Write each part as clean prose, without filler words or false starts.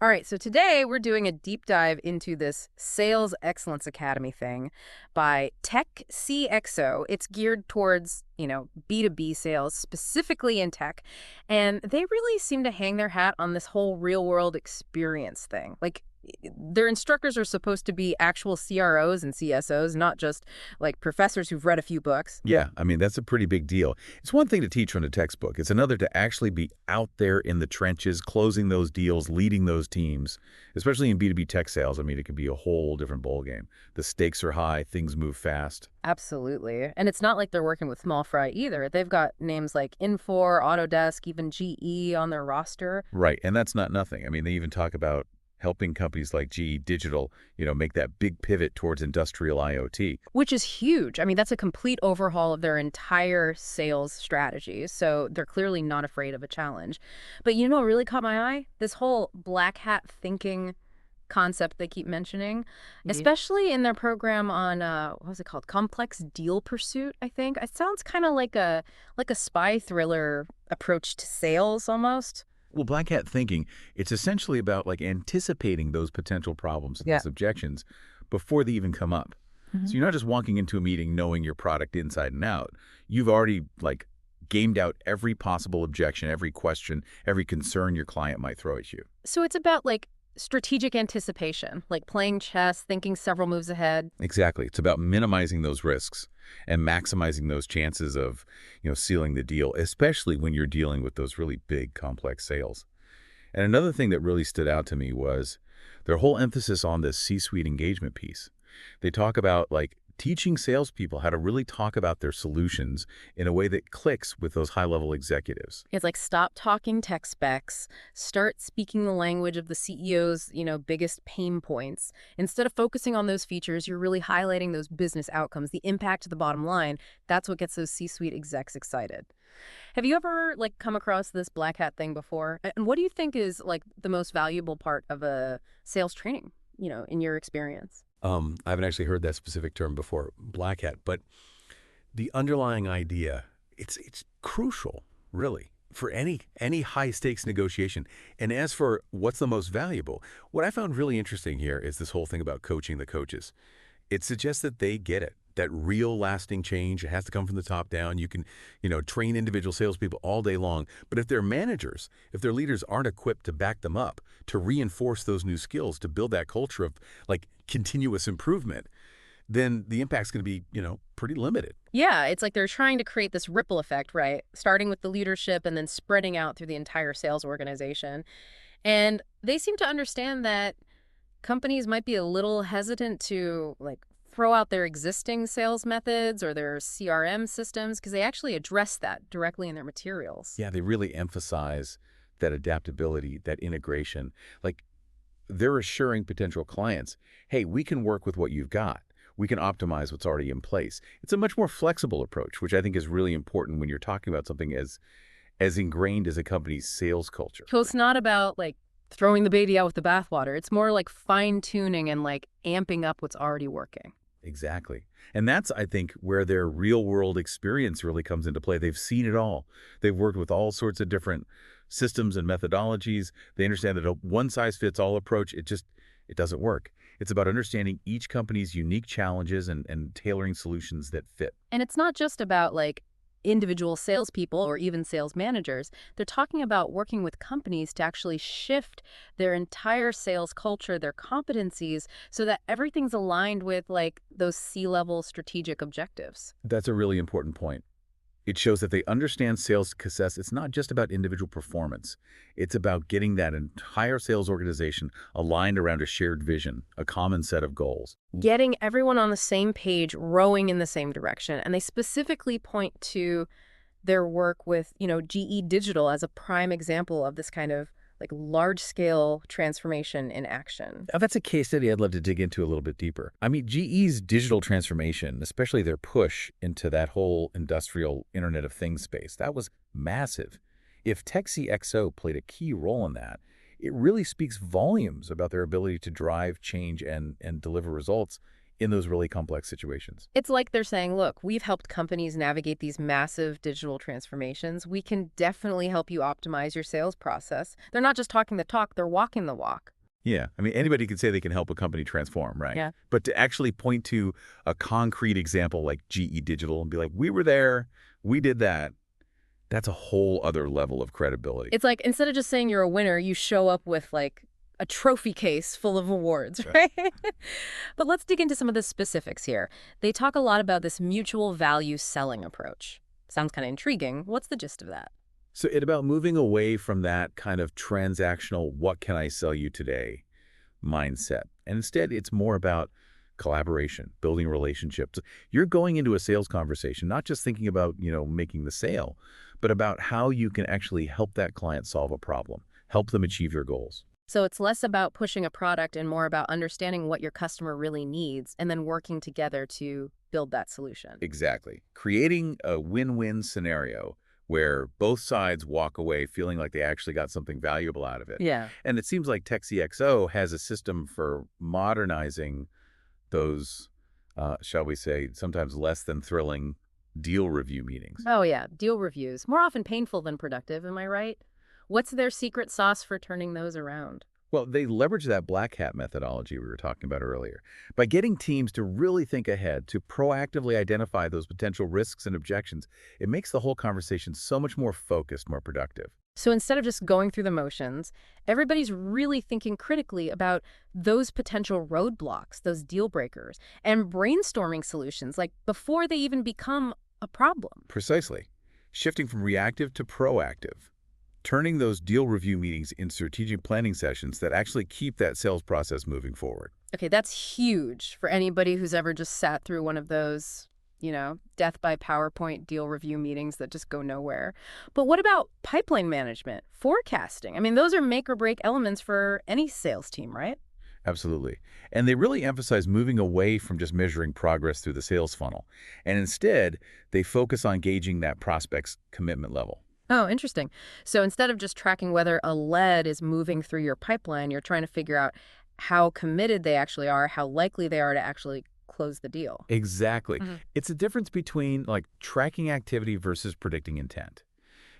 All right, so today we're doing a deep dive into this Sales Excellence Academy thing by TechCXO. It's geared towards, B2B sales, specifically in tech. And they really seem to hang their hat on this whole real-world experience thing. Like, their instructors are supposed to be actual CROs and CSOs, not just like professors who've read a few books. Yeah, I mean, that's a pretty big deal. It's one thing to teach from a textbook. It's another to actually be out there in the trenches, closing those deals, leading those teams, especially in B2B tech sales. I mean, it can be a whole different ballgame. The stakes are high, things move fast. Absolutely. And it's not like they're working with small fry either. They've got names like Infor, Autodesk, even GE on their roster. Right, and that's not nothing. I mean, they even talk about helping companies like GE Digital, make that big pivot towards industrial IoT. Which is huge. I mean, that's a complete overhaul of their entire sales strategy. So they're clearly not afraid of a challenge. But you know what really caught my eye? This whole black hat thinking concept they keep mentioning, especially in their program on, what was it called? Complex Deal Pursuit, I think. It sounds kind of like a spy thriller approach to sales almost. Well, black hat thinking, it's essentially about anticipating those potential problems and those objections before they even come up. So you're not just walking into a meeting knowing your product inside and out. You've already gamed out every possible objection, every question, every concern your client might throw at you. So it's about strategic anticipation, like playing chess, thinking several moves ahead. Exactly. It's about minimizing those risks and maximizing those chances of, sealing the deal, especially when you're dealing with those really big, complex sales. And another thing that really stood out to me was their whole emphasis on this C-suite engagement piece. They talk about teaching salespeople how to really talk about their solutions in a way that clicks with those high-level executives. It's like stop talking tech specs, start speaking the language of the CEO's, biggest pain points. Instead of focusing on those features, you're really highlighting those business outcomes, the impact to the bottom line. That's what gets those C-suite execs excited. Have you ever come across this black hat thing before? And what do you think is the most valuable part of a sales training, in your experience? I haven't actually heard that specific term before, black hat, but the underlying idea, it's crucial, really, for any high stakes negotiation. And as for what's the most valuable, what I found really interesting here is this whole thing about coaching the coaches. It suggests that they get it, that real lasting change, it has to come from the top down. You can, train individual salespeople all day long, but if their managers, if their leaders aren't equipped to back them up, to reinforce those new skills, to build that culture of continuous improvement, then the impact's going to be, pretty limited. Yeah, it's like they're trying to create this ripple effect, right? Starting with the leadership and then spreading out through the entire sales organization. And they seem to understand that companies might be a little hesitant to throw out their existing sales methods or their CRM systems because they actually address that directly in their materials. Yeah, they really emphasize that adaptability, that integration. They're assuring potential clients, hey, we can work with what you've got. We can optimize what's already in place. It's a much more flexible approach, which I think is really important when you're talking about something as ingrained as a company's sales culture. So it's not about throwing the baby out with the bathwater. It's more like fine-tuning and amping up what's already working. Exactly. And that's, I think, where their real-world experience really comes into play. They've seen it all. They've worked with all sorts of different systems and methodologies. They understand that a one-size-fits-all approach, it doesn't work. It's about understanding each company's unique challenges and tailoring solutions that fit. And it's not just about individual salespeople or even sales managers. They're talking about working with companies to actually shift their entire sales culture, their competencies, so that everything's aligned with those C-level strategic objectives. That's a really important point. It shows that they understand sales success. It's not just about individual performance. It's about getting that entire sales organization aligned around a shared vision, a common set of goals. Getting everyone on the same page, rowing in the same direction. And they specifically point to their work with, GE Digital as a prime example of this kind of large-scale transformation in action. Now, that's a case study I'd love to dig into a little bit deeper. I mean, GE's digital transformation, especially their push into that whole industrial Internet of Things space, that was massive. If TechCXO played a key role in that, it really speaks volumes about their ability to drive change and deliver results in those really complex situations. It's like they're saying, look, we've helped companies navigate these massive digital transformations. We can definitely help you optimize your sales process. They're not just talking the talk, they're walking the walk. Yeah. I mean, anybody can say they can help a company transform, right? Yeah. But to actually point to a concrete example like GE Digital and be like, we were there, we did that, that's a whole other level of credibility. It's like instead of just saying you're a winner, you show up with like a trophy case full of awards, right? But let's dig into some of the specifics here. They talk a lot about this mutual value selling approach. Sounds kind of intriguing. What's the gist of that? So it's about moving away from that kind of transactional, what can I sell you today mindset. And instead, it's more about collaboration, building relationships. You're going into a sales conversation, not just thinking about, making the sale, but about how you can actually help that client solve a problem, help them achieve their goals. So it's less about pushing a product and more about understanding what your customer really needs and then working together to build that solution. Exactly. Creating a win-win scenario where both sides walk away feeling like they actually got something valuable out of it. Yeah. And it seems like TechCXO has a system for modernizing those, shall we say, sometimes less than thrilling deal review meetings. Oh, yeah. Deal reviews. More often painful than productive, am I right? What's their secret sauce for turning those around? Well, they leverage that black hat methodology we were talking about earlier. By getting teams to really think ahead, to proactively identify those potential risks and objections, it makes the whole conversation so much more focused, more productive. So instead of just going through the motions, everybody's really thinking critically about those potential roadblocks, those deal breakers, and brainstorming solutions like before they even become a problem. Precisely. Shifting from reactive to proactive. Turning those deal review meetings into strategic planning sessions that actually keep that sales process moving forward. Okay, that's huge for anybody who's ever just sat through one of those, death by PowerPoint deal review meetings that just go nowhere. But what about pipeline management, forecasting? I mean, those are make or break elements for any sales team, right? Absolutely. And they really emphasize moving away from just measuring progress through the sales funnel. And instead, they focus on gauging that prospect's commitment level. Oh, interesting. So instead of just tracking whether a lead is moving through your pipeline, you're trying to figure out how committed they actually are, how likely they are to actually close the deal. Exactly. Mhm. It's a difference between like tracking activity versus predicting intent.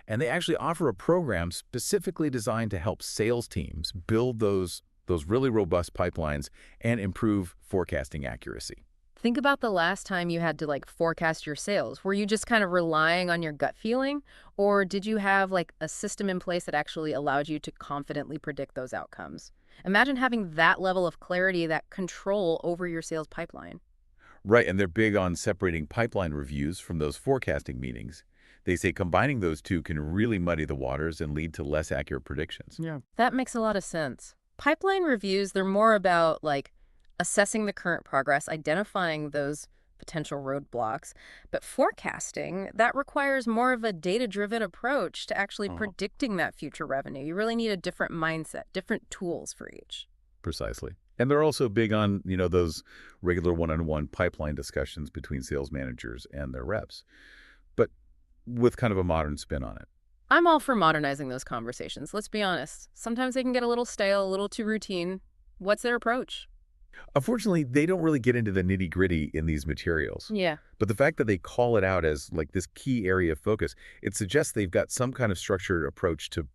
And they actually offer a program specifically designed to help sales teams build those really robust pipelines and improve forecasting accuracy. Think about the last time you had to forecast your sales. Were you just kind of relying on your gut feeling, or did you have a system in place that actually allowed you to confidently predict those outcomes? Imagine having that level of clarity, that control over your sales pipeline. Right, and they're big on separating pipeline reviews from those forecasting meetings. They say combining those two can really muddy the waters and lead to less accurate predictions. Yeah. That makes a lot of sense. Pipeline reviews, they're more about assessing the current progress, identifying those potential roadblocks. But forecasting, that requires more of a data-driven approach to actually predicting that future revenue. You really need a different mindset, different tools for each. Precisely. And they're also big on, those regular one-on-one pipeline discussions between sales managers and their reps, but with kind of a modern spin on it. I'm all for modernizing those conversations. Let's be honest. Sometimes they can get a little stale, a little too routine. What's their approach? Unfortunately, they don't really get into the nitty-gritty in these materials. Yeah. But the fact that they call it out as this key area of focus, it suggests they've got some kind of structured approach to,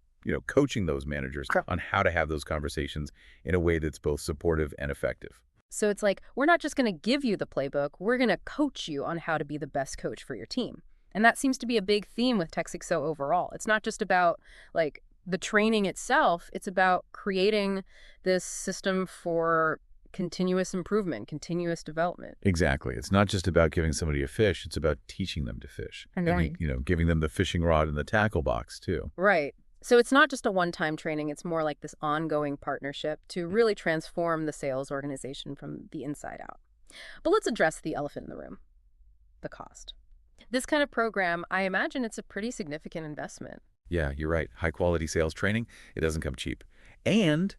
coaching those managers on how to have those conversations in a way that's both supportive and effective. So it's we're not just going to give you the playbook, we're going to coach you on how to be the best coach for your team. And that seems to be a big theme with TechCXO overall. It's not just about the training itself, it's about creating this system for continuous improvement, continuous development. Exactly. It's not just about giving somebody a fish, it's about teaching them to fish. Right. And, giving them the fishing rod and the tackle box too. Right. So it's not just a one-time training, it's more like this ongoing partnership to really transform the sales organization from the inside out. But let's address the elephant in the room, the cost. This kind of program, I imagine it's a pretty significant investment. Yeah, you're right. High quality sales training, it doesn't come cheap. And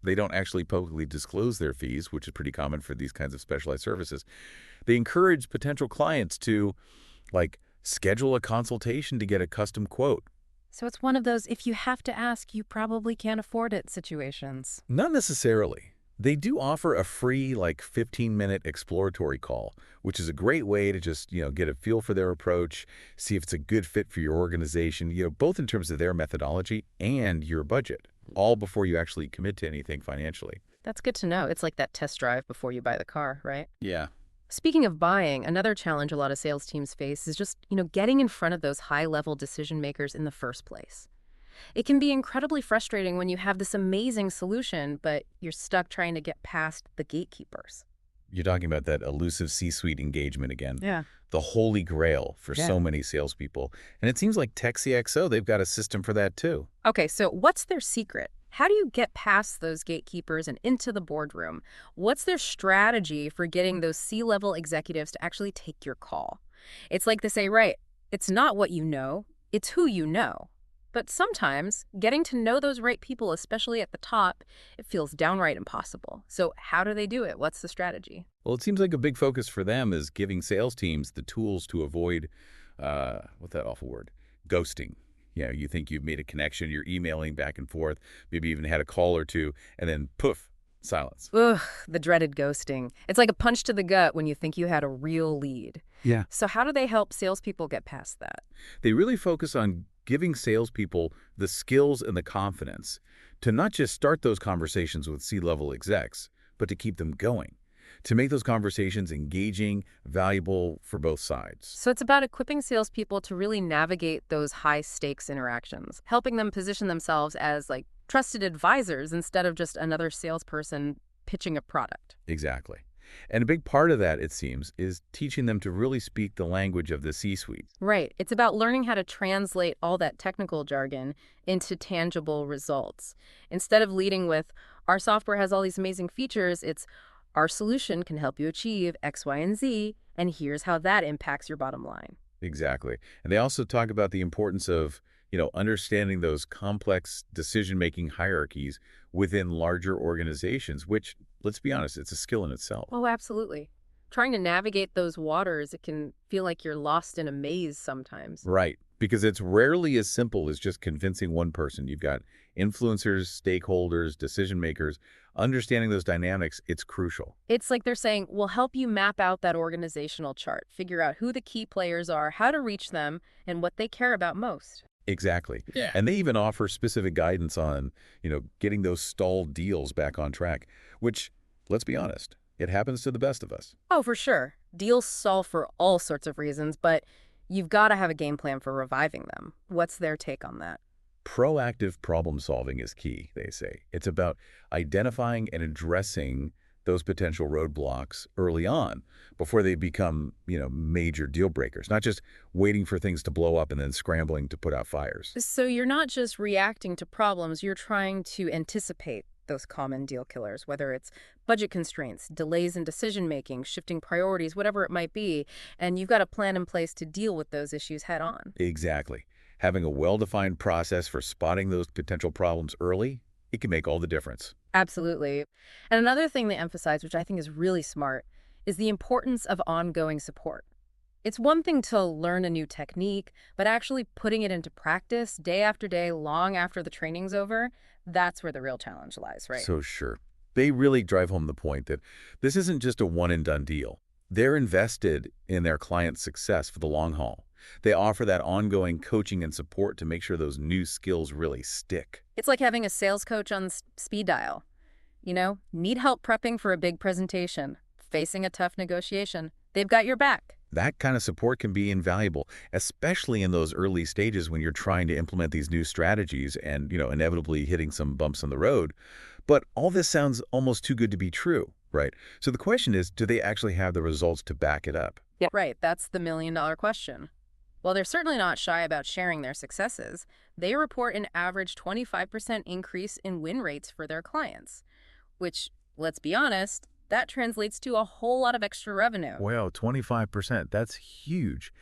they don't actually publicly disclose their fees, which is pretty common for these kinds of specialized services. They encourage potential clients to, schedule a consultation to get a custom quote. So it's one of those, if you have to ask, you probably can't afford it situations. Not necessarily. They do offer a free, 15-minute exploratory call, which is a great way to just, get a feel for their approach, see if it's a good fit for your organization, both in terms of their methodology and your budget. all before you actually commit to anything financially. That's good to know. It's like that test drive before you buy the car, right? Yeah. Speaking of buying, another challenge a lot of sales teams face is just, getting in front of those high-level decision makers in the first place. It can be incredibly frustrating when you have this amazing solution, but you're stuck trying to get past the gatekeepers. You're talking about that elusive C-suite engagement again. Yeah. The holy grail for Yeah. so many salespeople. And it seems like TechCXO, they've got a system for that too. Okay, so what's their secret? How do you get past those gatekeepers and into the boardroom? What's their strategy for getting those C-level executives to actually take your call? It's like they say, right, it's not what you know, it's who you know. But sometimes getting to know those right people, especially at the top, it feels downright impossible. So how do they do it? What's the strategy? Well, it seems like a big focus for them is giving sales teams the tools to avoid, what's that awful word? Ghosting. Yeah, you think you've made a connection, you're emailing back and forth, maybe even had a call or two, and then poof, silence. Ugh, the dreaded ghosting. It's like a punch to the gut when you think you had a real lead. Yeah. So how do they help salespeople get past that? They really focus on giving salespeople the skills and the confidence to not just start those conversations with C-level execs, but to keep them going, to make those conversations engaging, valuable for both sides. So it's about equipping salespeople to really navigate those high-stakes interactions, helping them position themselves as like trusted advisors instead of just another salesperson pitching a product. Exactly. And a big part of that, it seems, is teaching them to really speak the language of the C-suite. Right. It's about learning how to translate all that technical jargon into tangible results. Instead of leading with, our software has all these amazing features, it's, our solution can help you achieve X, Y, and Z, and here's how that impacts your bottom line. Exactly. And they also talk about the importance of, understanding those complex decision-making hierarchies within larger organizations, which, let's be honest, it's a skill in itself. Oh, absolutely. Trying to navigate those waters, it can feel like you're lost in a maze sometimes. Right. Because it's rarely as simple as just convincing one person. You've got influencers, stakeholders, decision makers. Understanding those dynamics, it's crucial. It's like they're saying, we'll help you map out that organizational chart, figure out who the key players are, how to reach them, and what they care about most. Exactly. Yeah. And they even offer specific guidance on, getting those stalled deals back on track, which, let's be honest, it happens to the best of us. Oh, for sure. Deals stall for all sorts of reasons, but you've got to have a game plan for reviving them. What's their take on that? Proactive problem solving is key, they say. It's about identifying and addressing those potential roadblocks early on before they become, major deal breakers, not just waiting for things to blow up and then scrambling to put out fires. So you're not just reacting to problems, you're trying to anticipate those common deal killers, whether it's budget constraints, delays in decision-making, shifting priorities, whatever it might be, and you've got a plan in place to deal with those issues head on. Exactly. Having a well-defined process for spotting those potential problems early, it can make all the difference. Absolutely. And another thing they emphasize, which I think is really smart, is the importance of ongoing support. It's one thing to learn a new technique, but actually putting it into practice day after day, long after the training's over, that's where the real challenge lies, right? So sure. They really drive home the point that this isn't just a one-and-done deal. They're invested in their client's success for the long haul. They offer that ongoing coaching and support to make sure those new skills really stick. It's like having a sales coach on speed dial. Need help prepping for a big presentation, facing a tough negotiation. They've got your back. That kind of support can be invaluable, especially in those early stages when you're trying to implement these new strategies and, inevitably hitting some bumps on the road. But all this sounds almost too good to be true, right? So the question is, do they actually have the results to back it up? Yeah. Right, that's the million-dollar question. While they're certainly not shy about sharing their successes, they report an average 25% increase in win rates for their clients, which, let's be honest, that translates to a whole lot of extra revenue. Wow, 25%. That's huge.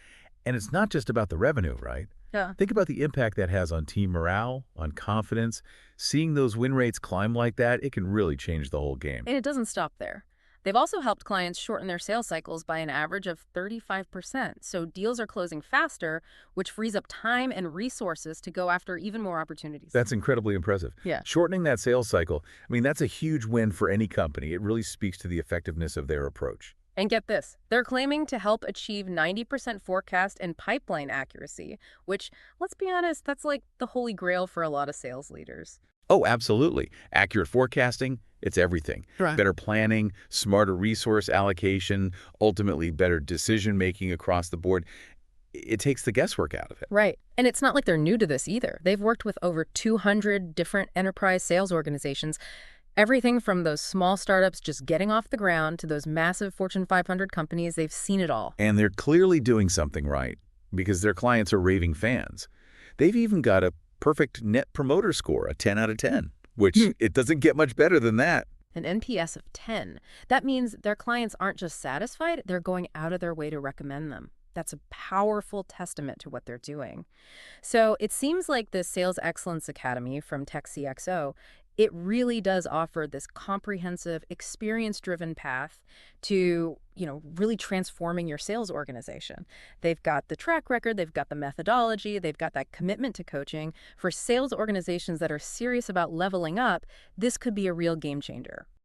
And it's not just about the revenue, right? Yeah. Think about the impact that has on team morale, on confidence. Seeing those win rates climb like that, it can really change the whole game. And it doesn't stop there. They've also helped clients shorten their sales cycles by an average of 35%. So deals are closing faster, which frees up time and resources to go after even more opportunities. That's incredibly impressive. Yeah. Shortening that sales cycle, that's a huge win for any company. It really speaks to the effectiveness of their approach. And get this, they're claiming to help achieve 90% forecast and pipeline accuracy, which, let's be honest, that's like the holy grail for a lot of sales leaders. Oh, absolutely. Accurate forecasting, it's everything. Right. Better planning, smarter resource allocation, ultimately better decision-making across the board. It takes the guesswork out of it. Right. And it's not like they're new to this either. They've worked with over 200 different enterprise sales organizations, everything from those small startups just getting off the ground to those massive Fortune 500 companies. They've seen it all. And they're clearly doing something right because their clients are raving fans. They've even got a perfect net promoter score, a 10 out of 10, which it doesn't get much better than that. An NPS of 10. That means their clients aren't just satisfied, they're going out of their way to recommend them. That's a powerful testament to what they're doing. So it seems like the Sales Excellence Academy from TechCXO, it really does offer this comprehensive, experience-driven path to, really transforming your sales organization. They've got the track record, they've got the methodology, they've got that commitment to coaching. For sales organizations that are serious about leveling up, this could be a real game changer.